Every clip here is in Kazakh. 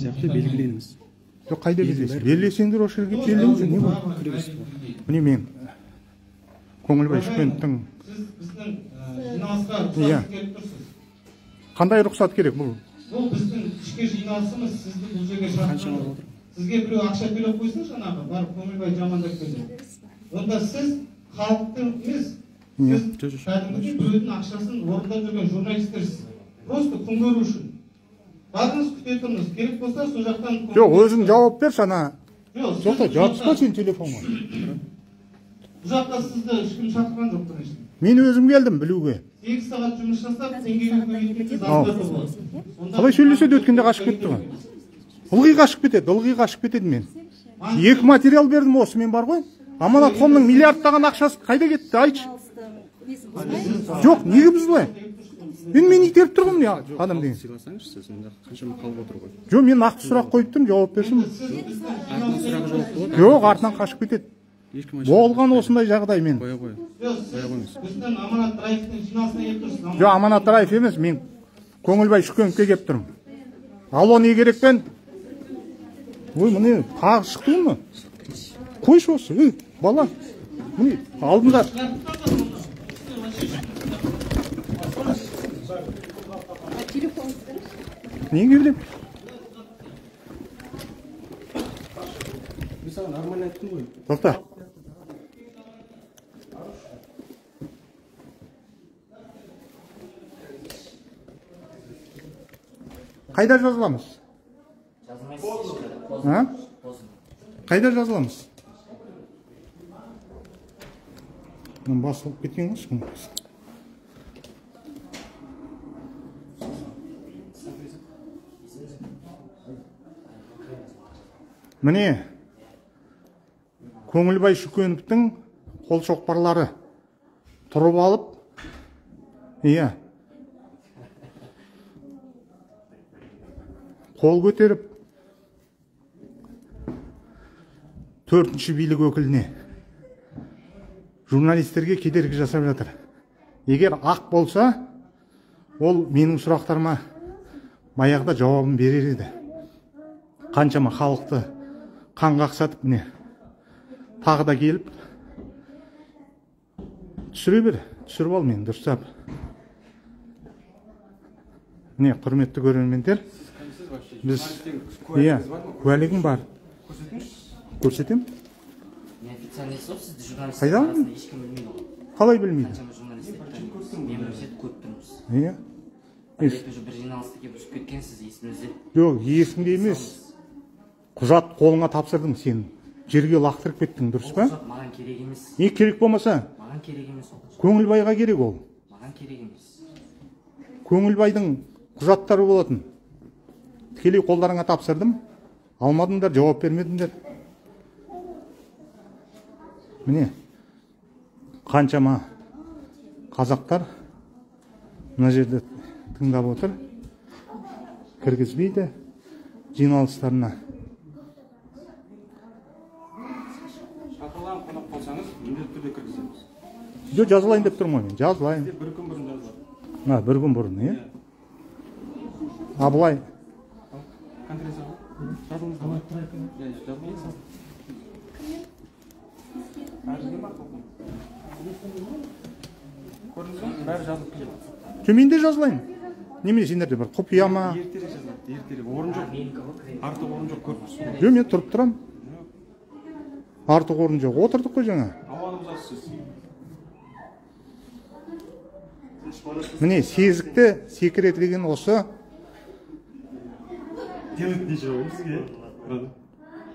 сияқты белгілейміз. Жоқ, қайда белгілейсің? Белгілесеңдер осы жерге белгілейміз. Не бар? Міне мен Көңілбай Шүкеновтың біздің жиналысқа Иә. рұқсат келіп тұрсыз. қандай рұқсат керек бұл? Бұл біздің ішкі жиналысымыз, сізді бұл жерге шақырған. Сізге біреу ақша төлеп қойсын жаңағы, барып Көңілбай жамандап келді. Онда сіз халықтың емес, сіз кәдімгідей біреудің ақшасын орындап жүрген журналистерсіз. Просто күн көру үшін. Барыңыз, күте тұрыңыз. Керек болса, сол жақтан... Жоқ, өзің жауап берші, ана. Жоқ, жатыспа сен телефонға. Бұл жақта сізді ешкім шақырған жоқ бірінші. Мен өзім келдім білуге. 8 сағат жұмыс жасап, теңгеге көбейтіп болды. Қалай сөйлеседі, өткенде қашып кетті ғой. Ылғи қашып кетеді мен. Екі материал бердім, осымен бар ғой. Аманатқомның миллиардтаған ақшасы қайда кетті, айтшы. Жоқ, неге бұзылай? Мен итеріп тұрмын не адам деген. Сыйласаңыз, сіз қаншама қалып отыр ғой. Жоқ, мен нақты сұрақ қойып тұрмын, жауап берсін. Жоқ, артынан қашып кетеді. Болған осындай жағдай мен. Біздің Аманат Раевтың жиналысына келіп тұрсыз. Жоқ, Аманат Раев емес, мен Көңілбай Шүкеновке келіп тұрмын. Алло, не керек пен? Ой, міне, тағы шықты ма? Қойшы осы, бала. Міне, алдында. Неге білем? Біз саған нормально айттым ғой. Тоқта. Қайда жазыламыз? Қайда жазыламыз? Басылып кеткен ғой. Міне, Көңілбай Шүкеновтың қол шоқпарлары тұрып алып, қол көтеріп, төртінші билік өкіліне, журналистерге кедергі жасап жатыр. Егер ақ болса, ол менің сұрақтарыма баяғыда жауабын берер еді. Қаншама халықты қанға қақсатып, міне, тағы да келіп, түсіре бер, түсіріп ал мен, дұрыстап. Міне, құрметті көрермендер, біз, куәлігім бар. Көрсетем? Қайда? Қалай білмейді? Жоқ, есімде емес. Құжат қолыңа тапсырдым сен. Жерге лақтырып кеттің, дұрыс па? Маған керек емес. Не керек болмаса? Маған керек емес. Көңілбайға керек ол. Маған керек емес. Көңілбайдың құжаттары болатын. Тікелей қолдарыңа тапсырдым. Алмадыңдар, жауап бермедіңдер. Міне, қаншама қазақтар мына жерде тыңдап отыр. Кіргізбейді жиналыстарына. Шақырылған қонақ болсаңыз, міндетті түрде кіргіземіз. Жоқ, жазылайын деп тұрмын мен, жазылайын. Бір күн бұрын жазылады. Бір күн бұрын, е? Абылай. Конференцияға жазылыңыз. Жазылыңыз. Көрдіңіз бе? Бәрі жазылып келеді. Төменде жазылайын. Немене сендерде бар? Құпия ма? Ертерек жазылады. Ертерек. Орын жоқ. Артық орын жоқ, көріп тұрсыз. Жоқ, мен тұрып тұрам. Артық орын жоқ. Отырдық қой жаңа. Ауаны бұзасыз. Міне, сезікті секретілеген осы. Делать нечего сізге.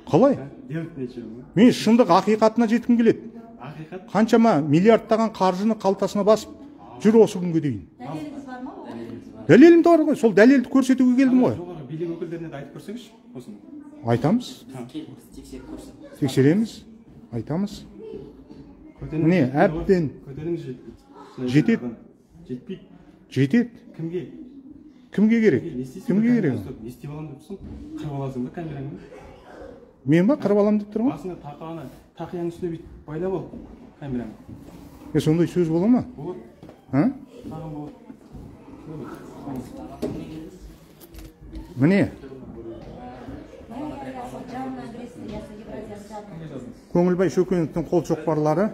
Қалай? Делать нечего. Мен шындық ақиқатына жеткім келеді. Ақиқат? Қаншама миллиардтаған қаржыны қалтасына басып жүр осы күнге дейін. Дәлелім де бар ғой, сол дәлелді көрсетуге келдім ғой. Билік өкілдеріне де айтып көрсеңізші осыны. Айтамыз. Тексереміз. Айтамыз. Міне, әбден жетеді. Жетпейді. Жетеді. Кімге? Кімге керек? Кімге керек? Не істеп аламын деп тұрсың? Қырып аласың ба камераңды? Мен ба қырып аламын деп тұрмын? Басыңа тақияның үстіне бүйтіп байлап ал камераңды. Сондай сөз бола ма? Болады. Тағым болады. Міне, Көңілбай Шөкеновтің қол шоқпарлары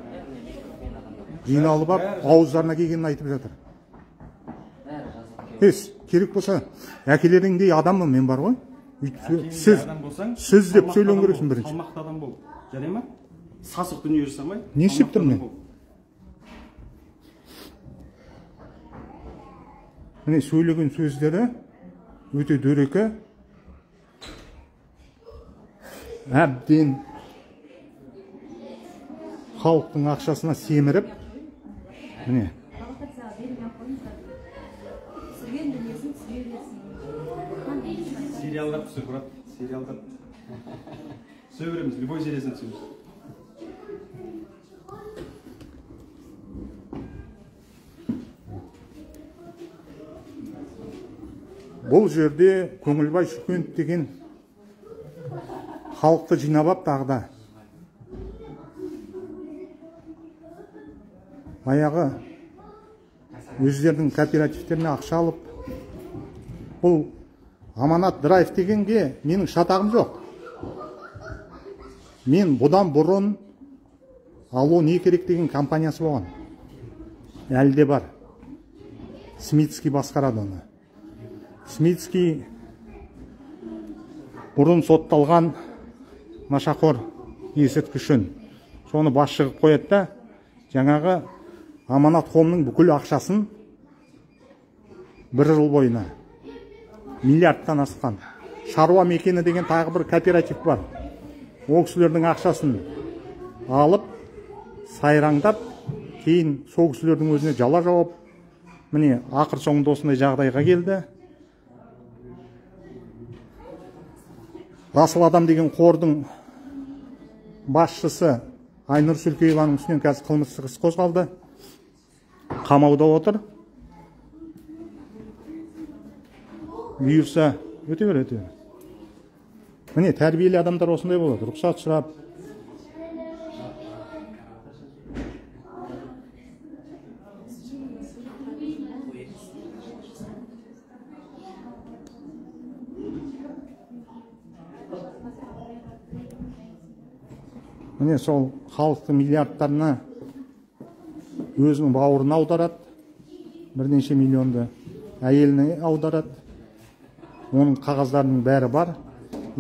жиналып алып ауыздарына келгенін айтып жатыр. Керек болса, әкелеріңдей адаммын мен бар ғой. Сіз деп сөйлеуің керексің бірінші. Салмақты адам бол. Жарай ма? Сасық дүние жасамай. Не істеп тұрмын мен? Міне сөйлеген сөздері өте дөрекі. Әбден халықтың ақшасына семіріп, міне. Сериалдар түсір, брат. Сериалдар. Сөйіреміз, любой сериясын түсіріміз. Бұл жерде Көңілбай Шөкенов деген халықты жинап алып тағда. Баяғы өздердің кооперативтеріне ақша алып, бұл Аманат драйв дегенге менің шатағым жоқ. Мен бұдан бұрын Алло не керек деген компаниясы болған. Әлі де бар. Смитский басқарады оны. Смитский бұрын сотталған нашақор есірткі үшін. Соны бас шығып қояды да, жаңағы Аманат Хомның бүкіл ақшасын бір жыл бойына миллиардтан асқан. Шаруа мекені деген тағы бір кооператив бар. Ол кісілердің ақшасын алып, сайраңдап, кейін сол кісілердің өзіне жала жауып, міне ақыр соңында осындай жағдайға келді. Расыл адам деген қордың басшысы Айнұр Сүлкееваның үстінен қазір қылмыстық іс қозғалды. Қамауда отыр. Бұйырса, өте бер. Міне тәрбиелі адамдар осындай болады. Рұқсат сұрап. Міне сол халықтың миллиардтарына өзінің бауырына аударады. Бірнеше миллионды әйеліне аударады. Оның қағаздарының бәрі бар.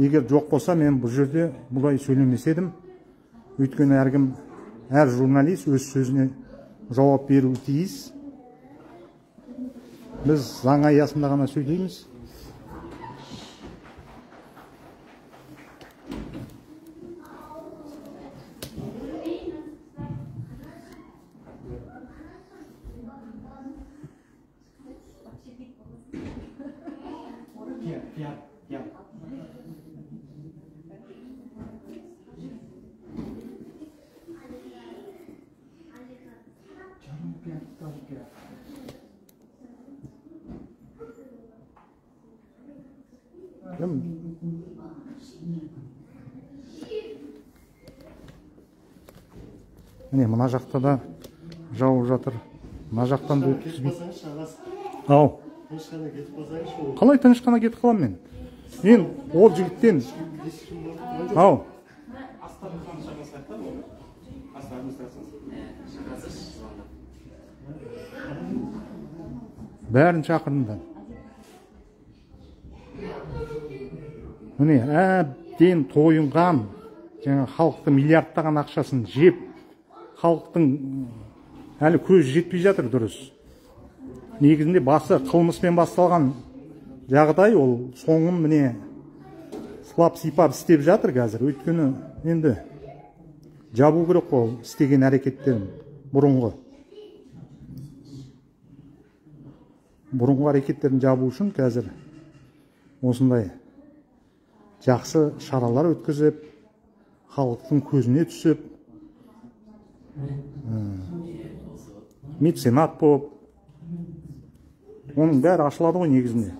Егер жоқ болса, мен бұл жерде бұлай сөйлемес едім. Өйткені әркім, әр журналист өз сөзіне жауап беруі тиіс. Біз заң аясында ғана сөйлейміз. Міне мына жақта да жауып жатыр. Мына жақтан да өткізбейді. Ау. Қалай тыныш қана кетіп қалам мен? Мен ол жігіттен. Ау. Бәрін шақырынды. Міне әбден тойынған, жаңа халықтың миллиардтаған ақшасын жеп, халықтың әлі көз жетпей жатыр дұрыс. Негізінде басы қылмыспен басталған жағдай, ол соңын міне сылап сипап істеп жатыр қазір. Өйткені енді жабу керек ол істеген әрекеттерін бұрынғы әрекеттерін жабу үшін қазір осындай жақсы шаралар өткізіп, халықтың көзіне түсіп, меценат болып, оның бәрі ашылады ғой негізінде.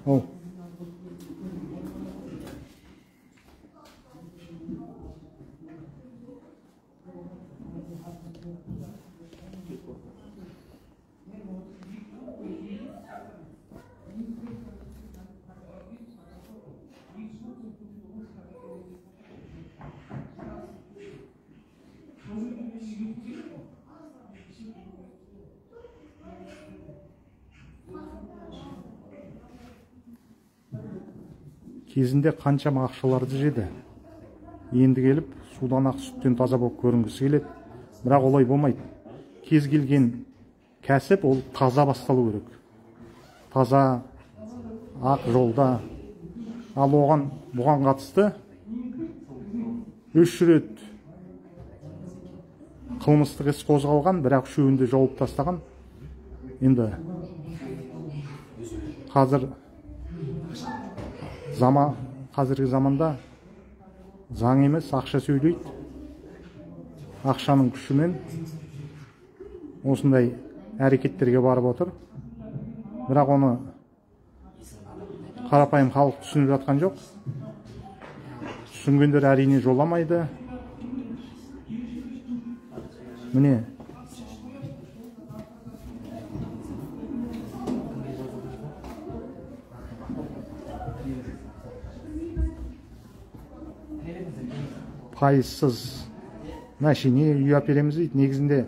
Ол кезінде қаншама ақшаларды жеді. Енді келіп судан ақ сүттен таза болып көрінгісі келеді. Бірақ олай болмайды. Кез келген кәсіп ол таза басталу керек. Таза ақ жолда. Ал бұған қатысты 3 рет қылмыстық іс қозғалған, бірақ үшеуінде жауып тастаған. Енді қазіргі заманда заң емес, ақша сөйлейді. Ақшаның күшімен осындай әрекеттерге барып отыр. Бірақ оны қарапайым халық түсініп жатқан жоқ. Түсінгендер әрине жоламайды. Міне пайызсыз мәшине үй әпереміз дейді. Негізінде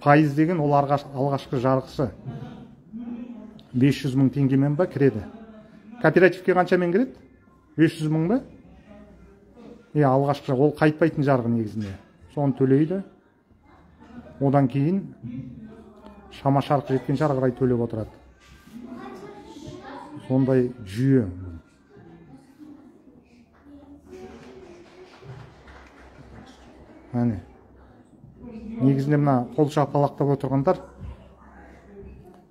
пайыз деген ол алғашқы жарғысы 500 мың теңгемен ба кіреді. Кооперативке қаншамен кіреді? 500 мың ба? Алғашқы ол қайтпайтын жарғы негізінде. Соны төлейді. Одан кейін шама шарқы жеткенше ары қарай төлеп отырады. Сондай жүйе. Негізінде мына қол шапалақтап отырғандар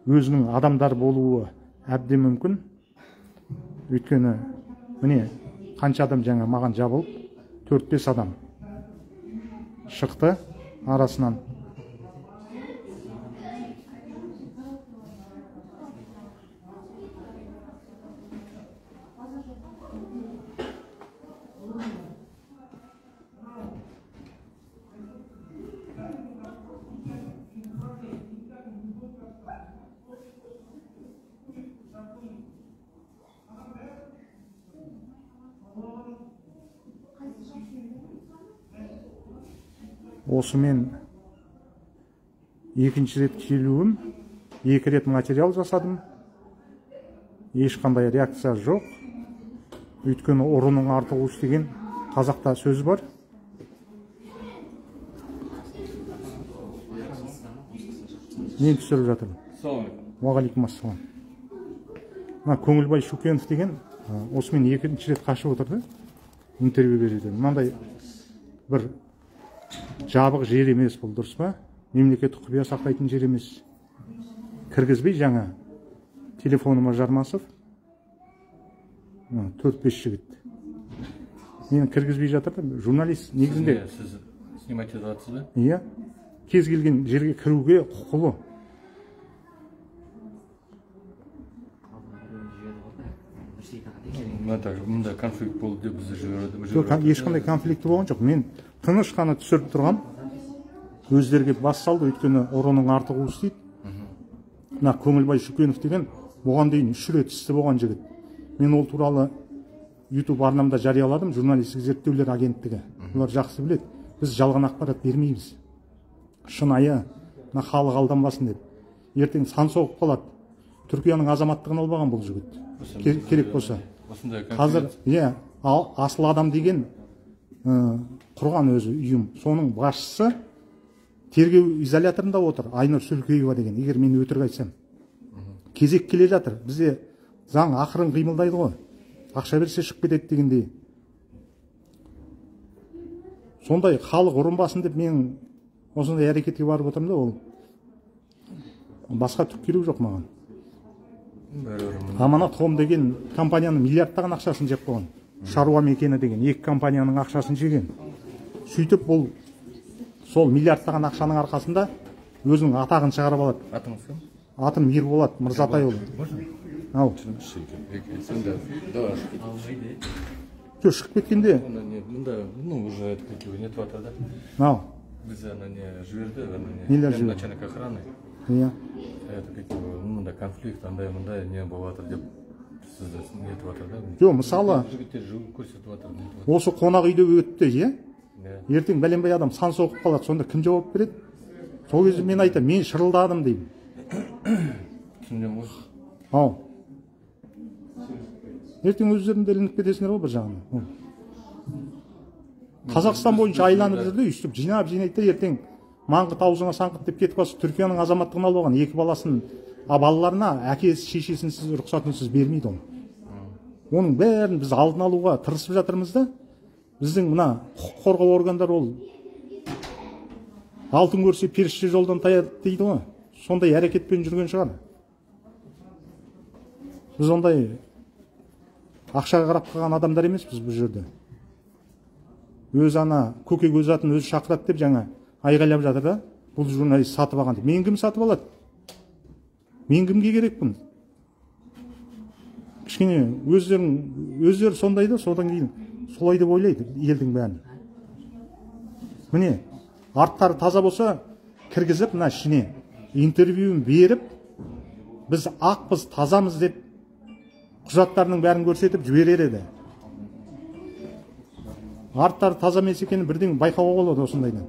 өзінің адамдар болуы әбден мүмкін. Өйткені міне қанша адам жаңа маған жабылып, 4-5 адам шықты арасынан. Осымен екінші рет келуім, 2 рет материал жасадым. Ешқандай реакция жоқ. Өйткені ұрының артығы деген қазақта сөз бар. Мен түсіріп жатырмын. Уағалейкум ассалам. Көңілбай Шүкенов деген осымен 2-ші рет қашып отырды. Интервью береді. Мынандай бір жабық жер емес, бұл дұрыс па? Мемлекеттік құпия сақтайтын жер емес. Кіргізбей жаңа телефоныма жармасып 4-5 жігіт. Мен кіргізбей жатырдым. Журналист негізінде. Сіз снимать етіп ба? Иә. Кез келген жерге кіруге құқылы. Мұнда конфликт болды деп бізді жіберді. Ешқандай конфликті болған жоқ. Мен тыныш қана түсіріп тұрғам. Өздерге бас салды, өйткені ұрының артығы дейді. Мына Көңілбай Шүкенов деген бұған дейін 3 рет істі болған жігіт. Мен ол туралы YouTube арнамда жарияладым, журналистік зерттеулер агенттігі. Олар жақсы біледі. Біз жалған ақпарат бермейміз. Шынайы, халық алданбасын деп. Ертең сан соғып қалады. Түркияның азаматтығын албаған бұл жігіт. Керек болса. Қазір, асыл адам деген құрған өзі үйім. Соның басшысы тергеу изоляторында отыр. Айнұр Сүлкеева деген. Егер мен өтірік айтсам. Кезек келе жатыр. Бізде заң ақырын қимылдайды ғой. Ақша берсе шығып кетеді дегендей. Сондай халық ұрынбасын деп мен осындай әрекетке барып отырмын да, ол басқа түк керек жоқ маған. Аманат Хом деген компанияның миллиардтаған ақшасын жеп қойған. Шаруа мекені деген 2 компанияның ақшасын жеген. Сөйтіп бұл сол миллиардтаған ақшаның арқасында өзінің атағын шығарып алады. Атыңыз кім? Атым Ерболат Мырзатайұлы. Ау. Жоқ, шығып кеткенде. Мұнда уже нетіп жатыр да. Ау. Біз не жіберді, Нелер жіберді? начальник охраны. Иә. Мұнда конфликт, андай мұндай не болып жатыр деп сізді нетіп жатыр да. Жоқ, мысалы Жігіттер көрсетіп жатыр. осы қонақ үйде өтті, иә? Ертең бәленбай адам сан соғып қалады, сонда кім жауап береді? Сол кезде мен айтам, мен шырылдадым деймін. Түсіндім ғой. Ау. ертең өздерің де ілініп кетесіңдер ғой бір жағынан. Қазақстан бойынша айланып жүрді, үстіп жинайды да ертең маңғыт аузыңа саңғыт деп кетіп қалса, Түркияның азаматтығын алып алған 2 баласын, балаларына әкесі, шешесінсіз, рұқсатынсыз бермейді оны. Оның бәрін біз алдын алуға тырысып жатырмыз да, біздің мына құқық қорғау органдар ол алтын көрсе періште жолдан таяды дейді ғой. Сондай әрекетпен жүрген шығар. Біз ондай ақшаға қарап қалған адамдар емеспіз бұл жерде. Өз ана көкек өз атын өзі шақырады деп жаңа айғайлап жатыр да, бұл журналист сатып алған деп. Мен кім сатып алады? Мен кімге керекпін? Кішкене өздері сондай да, содан кейін солай деп ойлайды елдің бәрін. Міне, арттары таза болса, кіргізіп мына ішіне интервьюін беріп, біз ақпыз, тазамыз деп құжаттарының бәрін көрсетіп жіберер еді. Арттары таза емес екенін бірден байқауға болады осындайдан.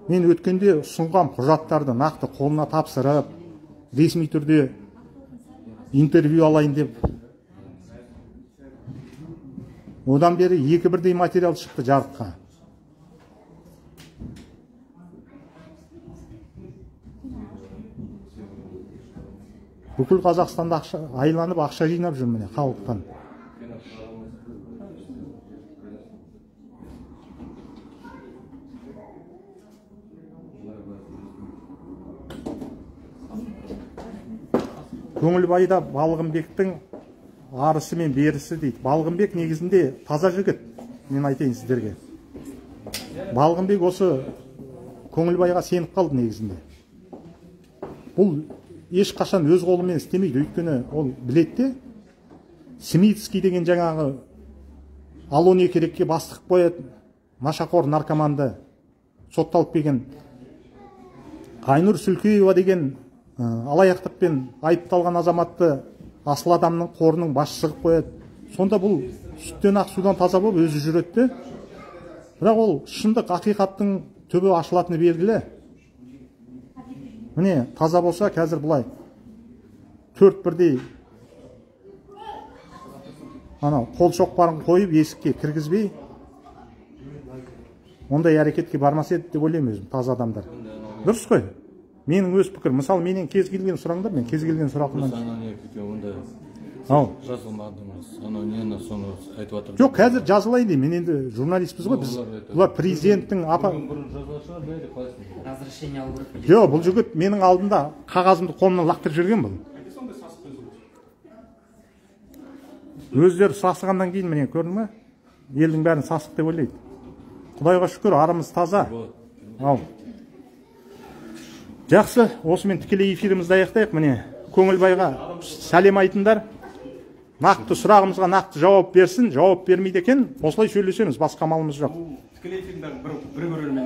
Мен өткенде ұсынған құжаттарды нақты қолына тапсырып, ресми түрде интервью алайын деп. Одан бері 2 бірдей материал шықты жарыққа. Бүкіл Қазақстанда айланып ақша жинап жүр міне халықтан. Көңілбайда Балғынбектің арысы мен берісі дейді. Балғынбек негізінде таза жігіт, мен айтайын сіздерге. Балғынбек осы Көңілбайға сеніп қалды негізінде. Бұл ешқашан өз қолымен істемейді, өйткені ол білетті. Смитский деген жаңағы Алоне керекке бастық қояды, нашақор наркоманды сотталып келген Айнұр Сүлкеева деген алаяқтықпен айыпталған азаматты асыл адамның қорының басшысы қылып қояды. Сонда бұл сүттен ақ судан таза болып өзі жүреді. Бірақ ол шындық ақиқаттың түбі ашылатыны белгілі. Міне, таза болса қазір бұлай 4 бірдей қол шоқпарын қойып есікке кіргізбей ондай әрекетке бармас еді деп ойлаймын өзім, таза адамдар. Дұрыс қой. Менің өз пікір. Мысалы, менен кез келген сұраңдар, мен кез келген сұрағымнан. Жоқ, қазір жазылайын деймін. Мен енді журналистпіз ғой, біз. Бұлар президенттің апа. Жоқ, бұл жігіт менің алдында қағазымды қолымнан лақтырып жүрген бұл. Өздері сасығаннан кейін міне көрдің ме? Елдің бәрін сасық деп ойлайды. Құдайға шүкір, арымыз таза. Ал. Жақсы, осымен тікелей эфирімізді аяқтайық. Міне, Көңілбайға сәлем айтыңдар. Нақты сұрағымызға нақты жауап берсін, жауап бермейді екен, осылай сөйлесеміз, басқа амалымыз жоқ. Тікелей эфирдің бір көрермен